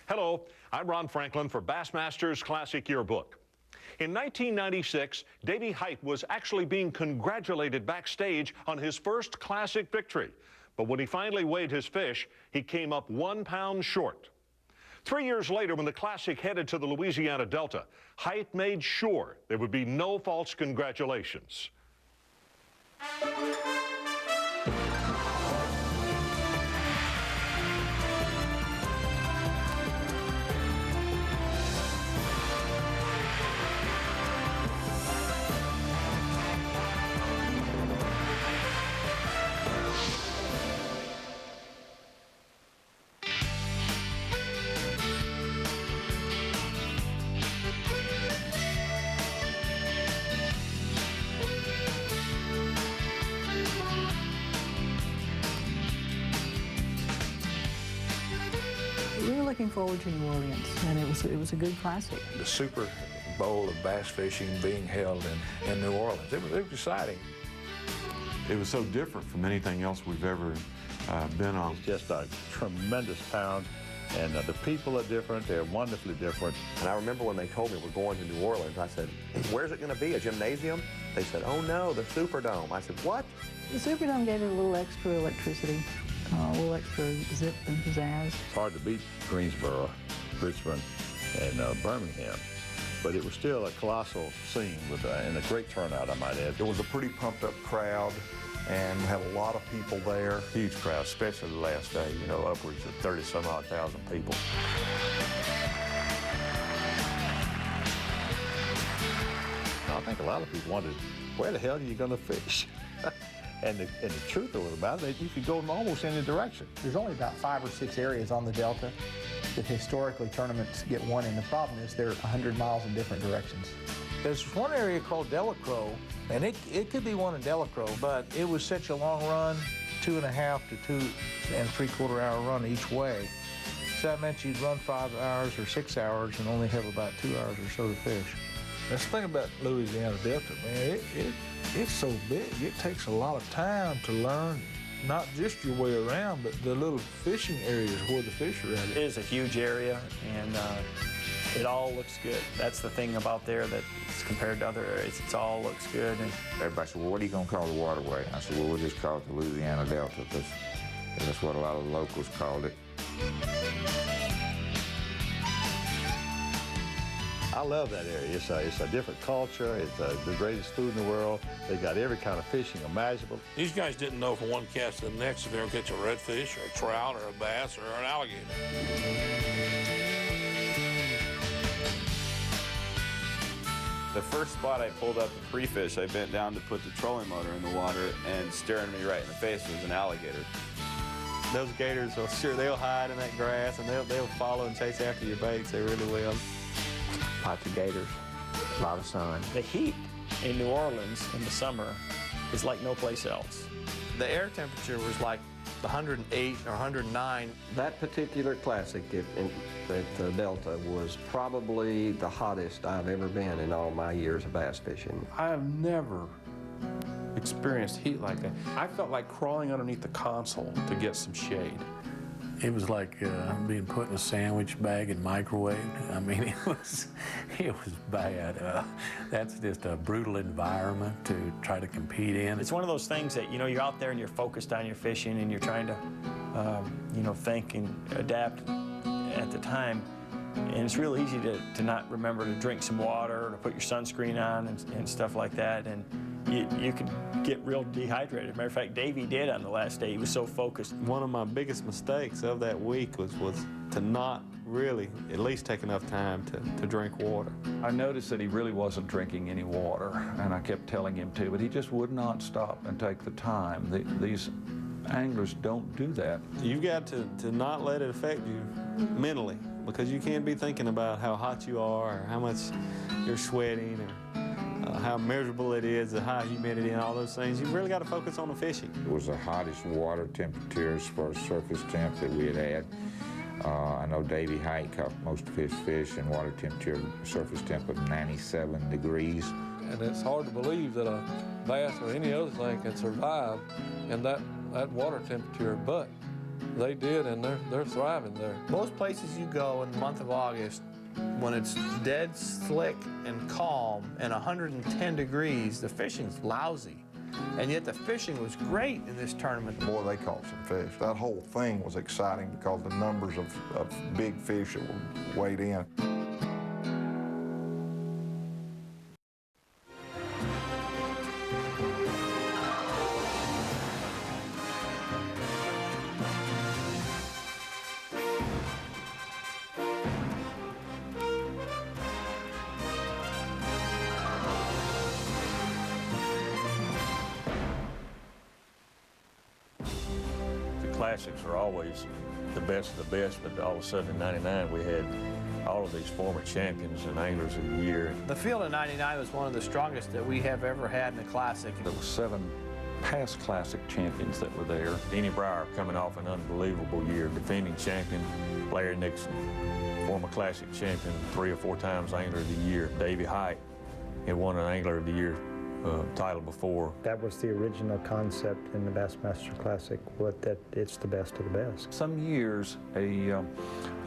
Hello, I'm Ron Franklin for Bassmaster's Classic Yearbook. In 1996, Davey Height was actually being congratulated backstage on his first Classic victory. But when he finally weighed his fish, he came up 1 pound short. 3 years later, when the Classic headed to the Louisiana Delta, Height made sure there would be no false congratulations. We were looking forward to New Orleans, and it was a good Classic. The Super Bowl of bass fishing being held in New Orleans, it was exciting. It was so different from anything else we've ever been on. It's just a tremendous pound, and the people are different. They're wonderfully different. And I remember when they told me we're going to New Orleans, I said, where's it going to be, a gymnasium? They said, oh no, the Superdome. I said, what? The Superdome gave it a little extra electricity, a little extra zip and pizzazz. It's hard to beat Greensboro, Richmond, and Birmingham, but it was still a colossal scene and a great turnout, I might add. It was a pretty pumped up crowd, and we had a lot of people there. Huge crowd, especially the last day, you know, upwards of 30-some-odd thousand people. I think a lot of people wondered, where the hell are you going to fish? And the truth of it about it, you could go in almost any direction. There's only about 5 or 6 areas on the Delta that historically tournaments get won in. The problem is they're 100 miles in different directions. There's one area called Delacroix, and it could be won in Delacroix, but it was such a long run, 2.5 to 2 3/4 hour run each way. So that meant you'd run 5 hours or 6 hours and only have about 2 hours or so to fish. That's the thing about Louisiana Delta, man. It's so big. It takes a lot of time to learn, not just your way around, but the little fishing areas where the fish are at. It is a huge area, and it all looks good. That's the thing about there that compared to other areas, it all looks good. And Everybody said, well, what are you going to call the waterway? I said, well, we'll just call it the Louisiana Delta, because that's what a lot of the locals called it. I love that area. It's a different culture. It's the greatest food in the world. They got every kind of fishing imaginable. These guys didn't know from one cast to the next if they were going to catch a redfish or a trout or a bass or an alligator. The first spot I pulled up to pre-fish, I bent down to put the trolling motor in the water, and staring me right in the face was an alligator. Those gators, they'll hide in that grass, and they'll follow and chase after your baits. They really will. Lots of gators, a lot of sun. The heat in New Orleans in the summer is like no place else. The air temperature was like 108 or 109. That particular Classic at the Delta was probably the hottest I've ever been in all my years of bass fishing. I have never experienced heat like that. I felt like crawling underneath the console to get some shade. It was like being put in a sandwich bag and microwaved. I mean, it was bad. That's just a brutal environment to try to compete in. It's one of those things that, you know, you're out there and you're focused on your fishing and you're trying to, you know, think and adapt at the time. And it's real easy to not remember to drink some water or to put your sunscreen on and stuff like that. And you could get real dehydrated. Matter of fact, Davey did on the last day. He was so focused. One of my biggest mistakes of that week was to not really at least take enough time to drink water. I noticed that he really wasn't drinking any water, and I kept telling him to, but he just would not stop and take the time. These anglers don't do that. You've got to not let it affect you mentally, because you can't be thinking about how hot you are or how much you're sweating or how miserable it is, the high humidity and all those things. You've really got to focus on the fishing. It was the hottest water temperatures for surface temp that we had. I know Davey Height caught most of his fish in water temperature, surface temp of 97 degrees. And it's hard to believe that a bass or any other thing can survive in that water temperature, but They did, and they're thriving there. Most places you go in the month of August, when it's dead slick and calm and 110 degrees, the fishing's lousy. And yet the fishing was great in this tournament. Boy, they caught some fish. That whole thing was exciting because the numbers of big fish that were weighed in. Classics are always the best of the best, but all of a sudden in '99 we had all of these former champions and anglers of the year. The field in '99 was one of the strongest that we have ever had in a classic. There were 7 past classic champions that were there. Denny Breyer coming off an unbelievable year, defending champion. Larry Nixon, former classic champion, 3 or 4 times angler of the year. Davey Height had won an angler of the year title before. That was the original concept in the Bassmaster Classic, that it's the best of the best. Some years, a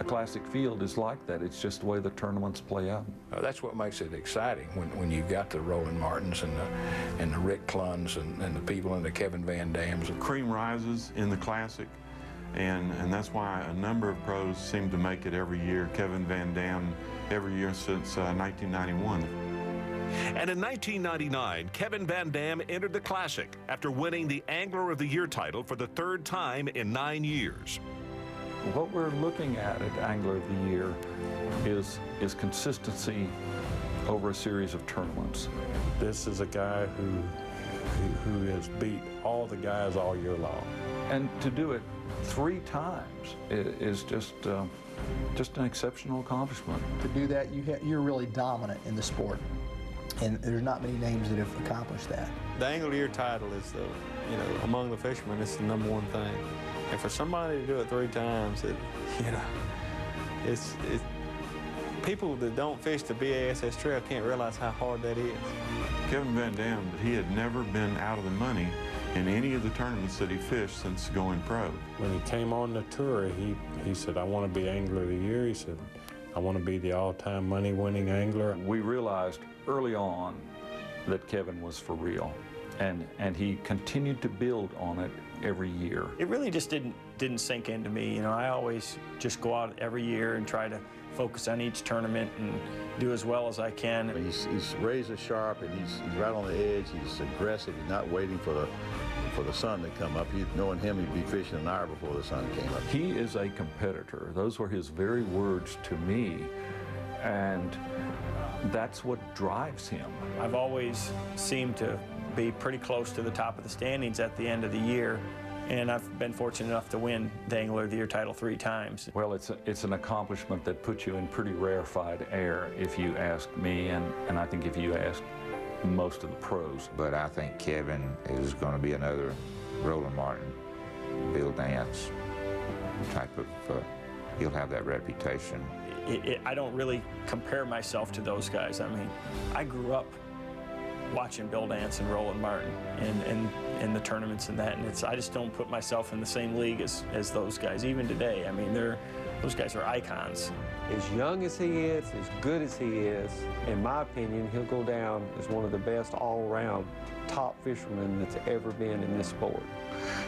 classic field is like that. It's just the way the tournaments play out. That's what makes it exciting when you've got the Roland Martins and the Rick Cluns and the people and the Kevin Van Dams. Cream rises in the Classic, and that's why a number of pros seem to make it every year. Kevin Van Dam every year since 1991. And in 1999, Kevin Van Dam entered the Classic after winning the Angler of the Year title for the 3rd time in 9 years. What we're looking at Angler of the Year is consistency over a series of tournaments. This is a guy who has beat all the guys all year long. And to do it 3 times is just an exceptional accomplishment. To do that, you're really dominant in the sport. And there's not many names that have accomplished that. The Angler of the Year title is the, among the fishermen, it's the #1 thing. And for somebody to do it 3 times, it's people that don't fish the BASS Trail can't realize how hard that is. Kevin Van Dam, he had never been out of the money in any of the tournaments that he fished since going pro. When he came on the tour, he said, I want to be Angler of the Year. He said, I want to be the all-time money-winning angler. We realized early on that Kevin was for real, and he continued to build on it every year. It really just didn't sink into me. I always just go out every year and try to focus on each tournament and do as well as I can. He's razor sharp, and he's right on the edge. He's aggressive. He's not waiting for the sun to come up. Knowing him, he'd be fishing an hour before the sun came up. He is a competitor. Those were his very words to me, and that's what drives him. I've always seemed to be pretty close to the top of the standings at the end of the year, and I've been fortunate enough to win the Angler of the Year title 3 times. Well, it's an accomplishment that puts you in pretty rarefied air, if you ask me, and I think if you ask most of the pros. But I think Kevin is going to be another Roland Martin, Bill Dance type of, he'll have that reputation. I don't really compare myself to those guys. I mean, I grew up watching Bill Dance and Roland Martin and the tournaments and that, and I just don't put myself in the same league as those guys, even today. I mean, those guys are icons. As young as he is, as good as he is, in my opinion, he'll go down as one of the best all-around top fishermen that's ever been in this sport.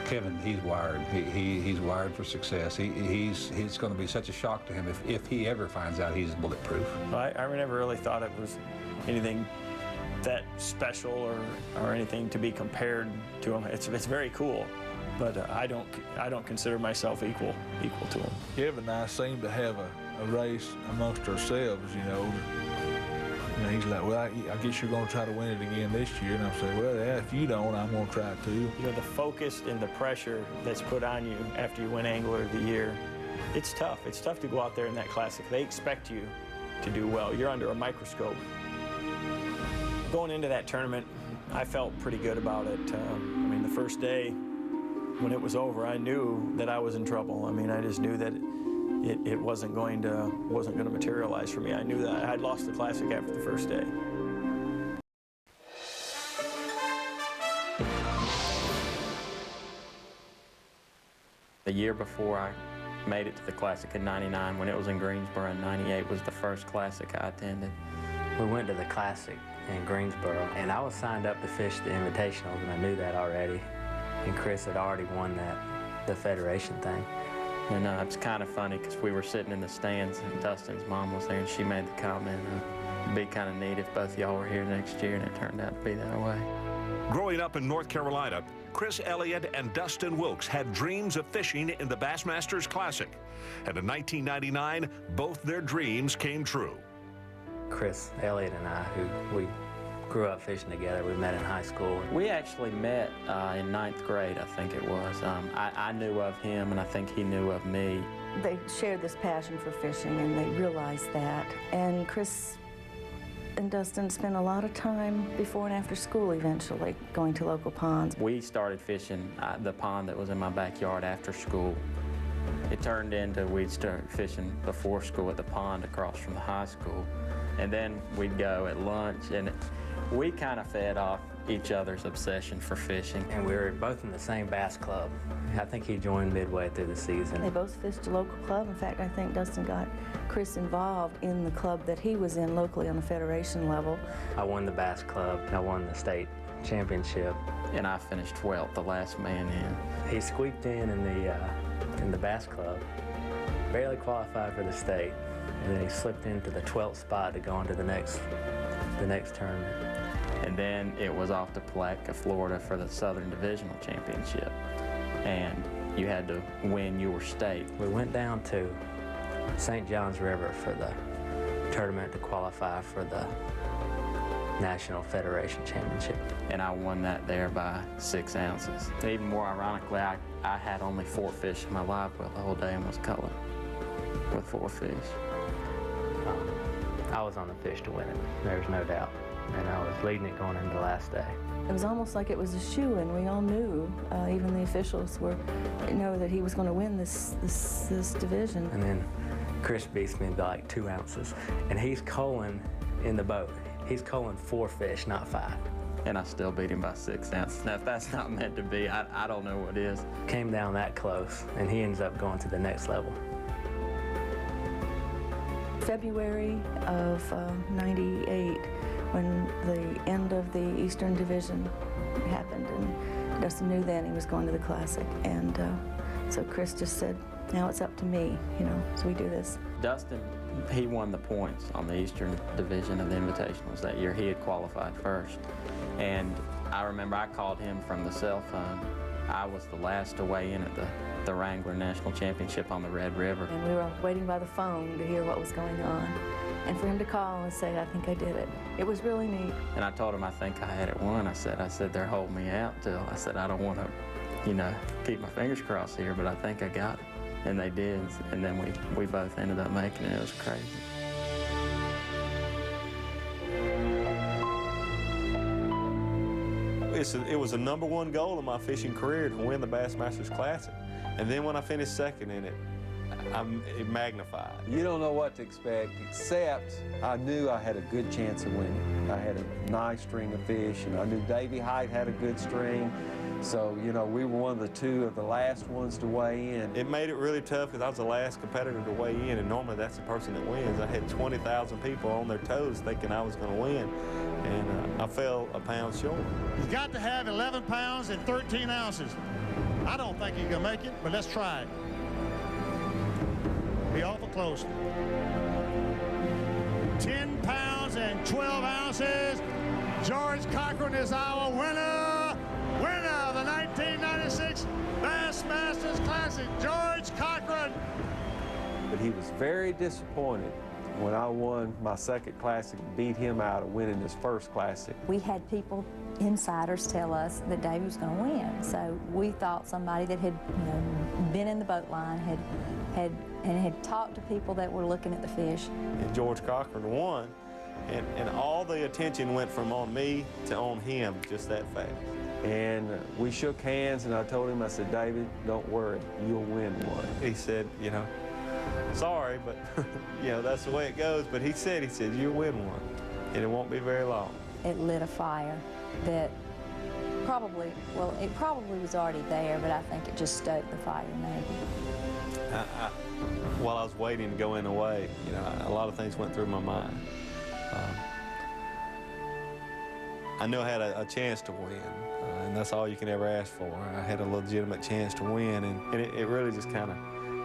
Kevin, he's wired. He's wired for success. He's going to be such a shock to him if he ever finds out he's bulletproof. I never really thought it was anything that special or anything to be compared to him. It's very cool, but I don't consider myself equal to him. Kevin and I seem to have a race amongst ourselves, he's like, well, I guess you're going to try to win it again this year. And I'm saying, well, yeah, if you don't, I'm going to try to. The focus and the pressure that's put on you after you win Angler of the Year, it's tough. It's tough to go out there in that Classic. They expect you to do well. You're under a microscope. Going into that tournament, I felt pretty good about it. The first day when it was over, I knew that I was in trouble. I just knew that it wasn't going to materialize for me. I knew that I'd lost the Classic after the first day. year before I made it to the Classic in '99, when it was in Greensboro, and '98 was the first Classic I attended. We went to the Classic in Greensboro, and I was signed up to fish the Invitationals, and I knew that already. And Chris had already won the Federation thing. And it's kind of funny because we were sitting in the stands and Dustin's mom was there and she made the comment, it'd be kind of neat if both y'all were here next year, and it turned out to be that way. Growing up in North Carolina, Chris Elliott and Dustin Wilkes had dreams of fishing in the Bassmasters Classic. And in 1999, both their dreams came true. Chris Elliott and I, who we grew up fishing together, we met in high school. We actually met in 9th grade, I think it was. I knew of him, and I think he knew of me. They shared this passion for fishing, and they realized that. And Chris and Dustin spent a lot of time before and after school eventually, going to local ponds. We started fishing the pond that was in my backyard after school. It turned into we'd start fishing before school at the pond across from the high school. And then we'd go at lunch, and we kind of fed off each other's obsession for fishing. And we were both in the same bass club. I think he joined midway through the season. They both fished a local club. In fact, I think Dustin got Chris involved in the club that he was in locally on the federation level. I won the bass club. I won the state championship. And I finished 12th, the last man in. He squeaked in the bass club, barely qualified for the state, and then he slipped into the 12th spot to go on to the next tournament. And then it was off to Palatka, Florida for the Southern Divisional Championship. And you had to win your state. We went down to St. John's River for the tournament to qualify for the National Federation Championship. And I won that there by 6 ounces. Even more ironically, I had only 4 fish in my live well the whole day and was culling with 4 fish. I was on the fish to win it, there's no doubt. And I was leading it going into the last day. It was almost like it was a shoo-in. We all knew, even the officials know that he was going to win this division. And then Chris beats me by like 2 ounces. And he's culling in the boat. He's culling 4 fish, not 5. And I still beat him by 6 ounces. Now, if that's not meant to be, I don't know what is. Came down that close, and he ends up going to the next level. February of '98, when the end of the Eastern Division happened, and Dustin knew then he was going to the Classic. And so Chris just said, now it's up to me, so we do this. Dustin, he won the points on the Eastern Division of the Invitationals that year. He had qualified first. And I remember I called him from the cell phone. I was the last to weigh in at the Wrangler National Championship on the Red River. And we were waiting by the phone to hear what was going on. And for him to call and say, I think I did it. It was really neat. And I told him I think I had it won. I said, they're holding me out till. I said, I don't want to, keep my fingers crossed here, but I think I got it. And they did. And then we both ended up making it. It was crazy. It was a #1 goal of my fishing career to win the Bassmasters Classic. And then when I finished second in it, it magnified. You don't know what to expect, except I knew I had a good chance of winning. I had a nice string of fish, and I knew Davey Height had a good string. So, we were one of the 2 of the last ones to weigh in. It made it really tough because I was the last competitor to weigh in, and normally that's the person that wins. I had 20,000 people on their toes thinking I was going to win, and I fell a pound short. He's got to have 11 pounds and 13 ounces. I don't think he can make it, but let's try it. Be awful close. 10 pounds and 12 ounces. George Cochran is our winner. Winner of the 1996 Bassmasters Classic, George Cochran. But he was very disappointed when I won my second Classic and beat him out of winning his first Classic. We had people, insiders, tell us that Davey was going to win. So we thought somebody that had been in the boat line had talked to people that were looking at the fish. And George Cochran won, and all the attention went from on me to on him just that fast. And we shook hands, and I told him, I said, David, don't worry, you'll win one. He said, sorry, but that's the way it goes. But he said, you'll win one, and it won't be very long. It lit a fire that probably, well, it probably was already there, but I think it just stoked the fire maybe. While I was waiting to go in the weigh, you know, a lot of things went through my mind. I knew I had a chance to win, and that's all you can ever ask for. I had a legitimate chance to win, and it really just kind of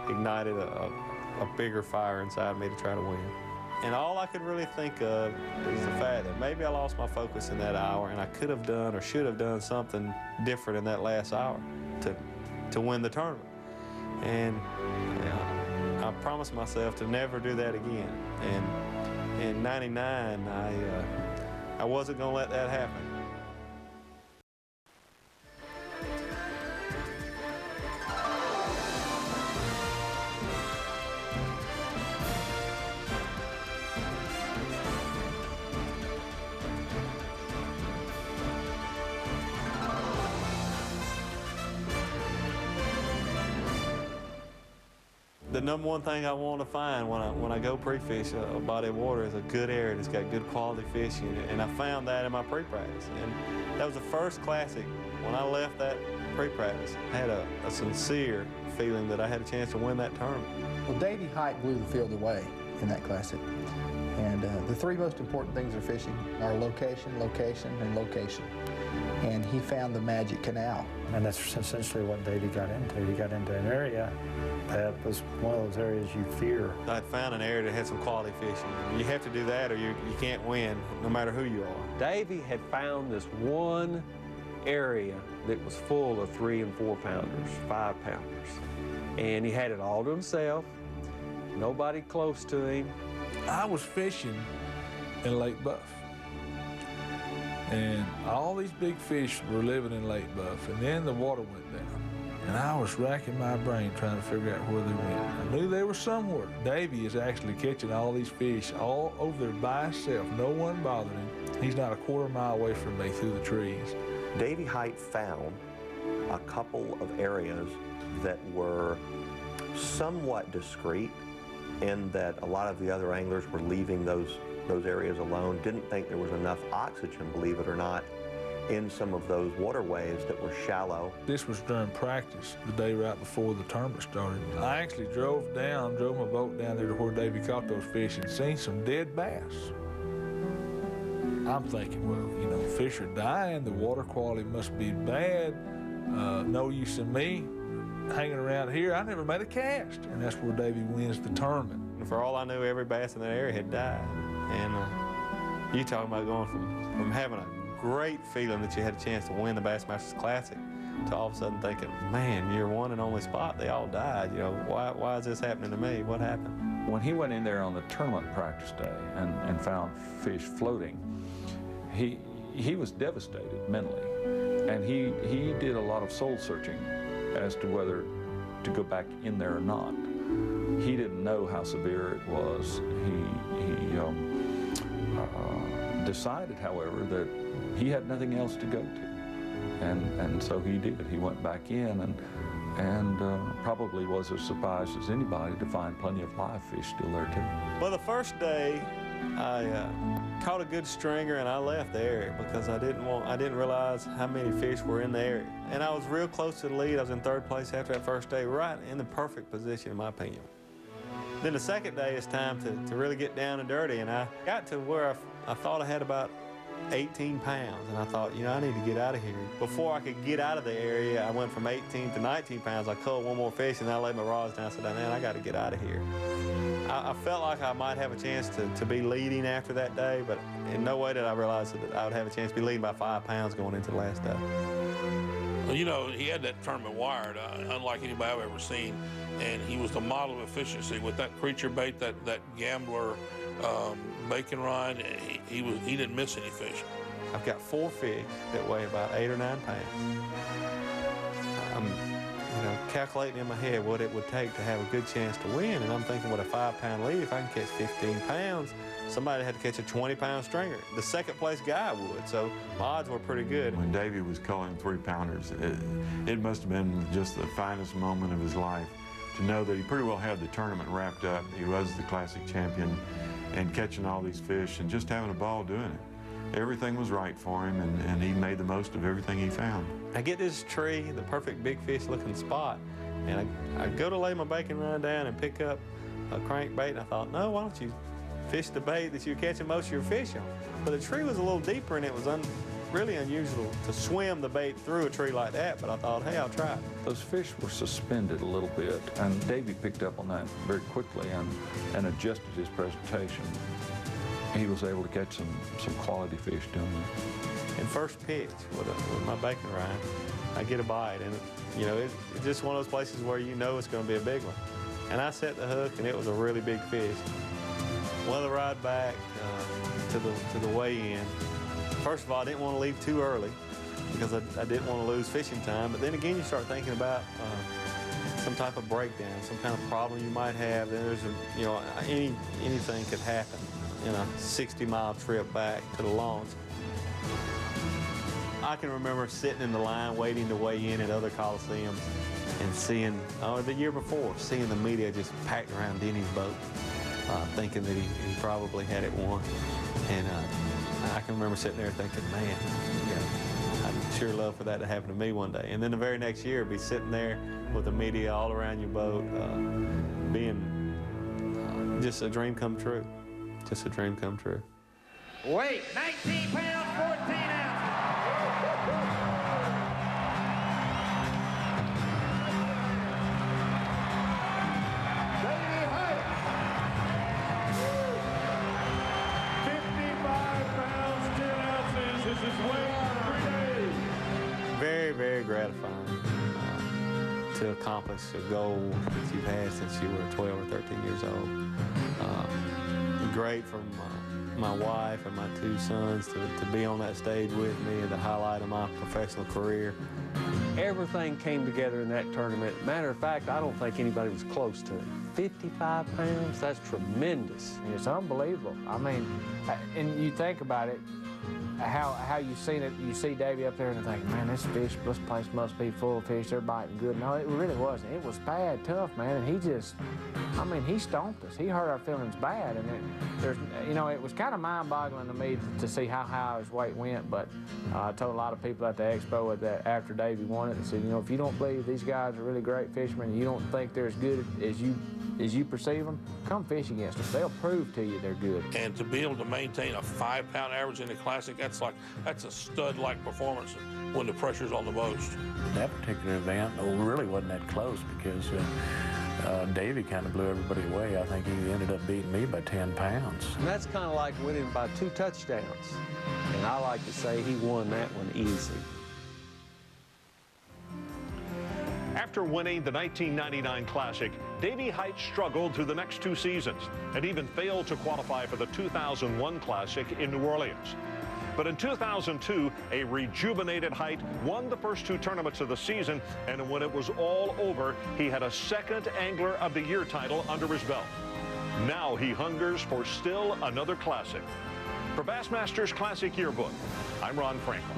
ignited a bigger fire inside me to try to win. And all I could really think of is the fact that maybe I lost my focus in that hour, and I could have done or should have done something different in that last hour to win the tournament. And I promised myself to never do that again. And in '99, I wasn't going to let that happen. The number one thing I want to find when I go pre-fish a body of water is a good area that's got good quality fish in it, and I found that in my pre-practice. And that was the first classic. When I left that pre-practice, I had a sincere feeling that I had a chance to win that tournament. Well, Davy Height blew the field away in that classic. And the three most important things of fishing are location, location, and location. And he found the magic canal. And that's essentially what Davy got into. He got into an area that was one of those areas you fear. I had found an area that had some quality fishing. You have to do that or you can't win, no matter who you are. Davy had found this one area that was full of 3 and 4 pounders, 5 pounders. And he had it all to himself, nobody close to him. I was fishing in Lake Buff. And all these big fish were living in Lake Buff, and then the water went down. And I was racking my brain trying to figure out where they went. I knew they were somewhere. Davy is actually catching all these fish all over there by himself. No one bothered him. He's not a quarter-mile away from me through the trees. Davy Height found a couple of areas that were somewhat discreet in that a lot of the other anglers were leaving those areas alone, didn't think there was enough oxygen, believe it or not, in some of those waterways that were shallow. This was during practice, the day right before the tournament started. I actually drove my boat down there to where Davy caught those fish and seen some dead bass. I'm thinking, well, you know, fish are dying, the water quality must be bad, no use in me hanging around here. I never made a cast, and that's where Davy wins the tournament. And for all I knew, every bass in that area had died. And you talking about going from having a great feeling that you had a chance to win the Bassmasters Classic to all of a sudden thinking, man, your one and only spot, they all died. You know, why is this happening to me? What happened? When he went in there on the tournament practice day and found fish floating, he was devastated mentally. And he did a lot of soul searching as to whether to go back in there or not. He didn't know how severe it was. He decided, however, that he had nothing else to go to. And so he did. He went back in and probably was as surprised as anybody to find plenty of live fish still there too. Well, the first day I caught a good stringer and I left the area because I didn't realize how many fish were in the area. And I was real close to the lead. I was in 3rd place after that first day, right in the perfect position in my opinion. Then the second day it's time to really get down and dirty, and I got to where I thought I had about 18 pounds, and I thought, you know, I need to get out of here. Before I could get out of the area, I went from 18 to 19 pounds. I caught one more fish, and then I laid my rods down. I said, man, I got to get out of here. I felt like I might have a chance to be leading after that day, but in no way did I realize that I would have a chance to be leading by 5 pounds going into the last day. Well, you know, he had that tournament wired, unlike anybody I've ever seen, and he was the model of efficiency with that creature bait, that gambler bacon rod. He didn't miss any fish. I've got 4 fish that weigh about 8 or 9 pounds. I'm, you know, calculating in my head what it would take to have a good chance to win, and I'm thinking, with a 5-pound lead, if I can catch 15 pounds, somebody had to catch a 20-pound stringer. The second place guy would, so my odds were pretty good. When Davy was calling 3-pounders, it must have been just the finest moment of his life to know that he pretty well had the tournament wrapped up. He was the classic champion and catching all these fish and just having a ball doing it. everything was right for him, and he made the most of everything he found. I get this tree, the perfect big fish looking spot, and I go to lay my bacon run down and pick up a crankbait, and I thought, no, why don't you fish the bait that you're catching most of your fish on? But the tree was a little deeper, and it was really unusual to swim the bait through a tree like that, but I thought, hey, I'll try it. Those fish were suspended a little bit, and Davy picked up on that very quickly and adjusted his presentation. He was able to catch some quality fish doing it. And first pitch with my bacon rind, I get a bite, and it's just one of those places where you know it's going to be a big one. And I set the hook, and it was a really big fish. Well, the ride back to the weigh-in. First of all, I didn't want to leave too early because I didn't want to lose fishing time. But then again, you start thinking about some type of breakdown, some kind of problem you might have. Then there's anything could happen in a 60-mile trip back to the launch. I can remember sitting in the line waiting to weigh in at other coliseums and seeing, the year before, seeing the media just packed around Denny's boat, thinking that he probably had it won. And I can remember sitting there thinking, man, I'd sure love for that to happen to me one day. And then the very next year, be sitting there with the media all around your boat, being just a dream come true. Just a dream come true. Weight, 19 pounds, 14 ounces. Davy Height. 55 pounds, 10 ounces. This is weight 3 days. Very, very gratifying to accomplish a goal that you've had since you were 12 or 13 years old. Great for my wife and my 2 sons to be on that stage with me and the highlight of my professional career. Everything came together in that tournament. Matter of fact, I don't think anybody was close to it. 55 pounds, that's tremendous. It's unbelievable. I mean, and you think about it, how you've seen it, you see Davy up there and think, man, this place must be full of fish, they're biting good. No, it really wasn't. It was bad, tough, man, and he stomped us. He hurt our feelings bad, and it was kind of mind-boggling to me to see how high his weight went, but I told a lot of people at the expo that after Davy won it, I said, if you don't believe these guys are really great fishermen, and you don't think they're as good as you perceive them, come fish against them. They'll prove to you they're good. And to be able to maintain a 5-pound average in the Classic, that's a stud-like performance when the pressure's on the most. That particular event really wasn't that close because Davy kind of blew everybody away. I think he ended up beating me by 10 pounds. And that's kind of like winning by 2 touchdowns. And I like to say he won that one easy. After winning the 1999 Classic, Davy Height struggled through the next 2 seasons and even failed to qualify for the 2001 Classic in New Orleans. But in 2002, a rejuvenated Height won the first 2 tournaments of the season, and when it was all over, he had a 2nd Angler of the Year title under his belt. Now he hungers for still another Classic. For Bassmaster's Classic Yearbook, I'm Ron Franklin.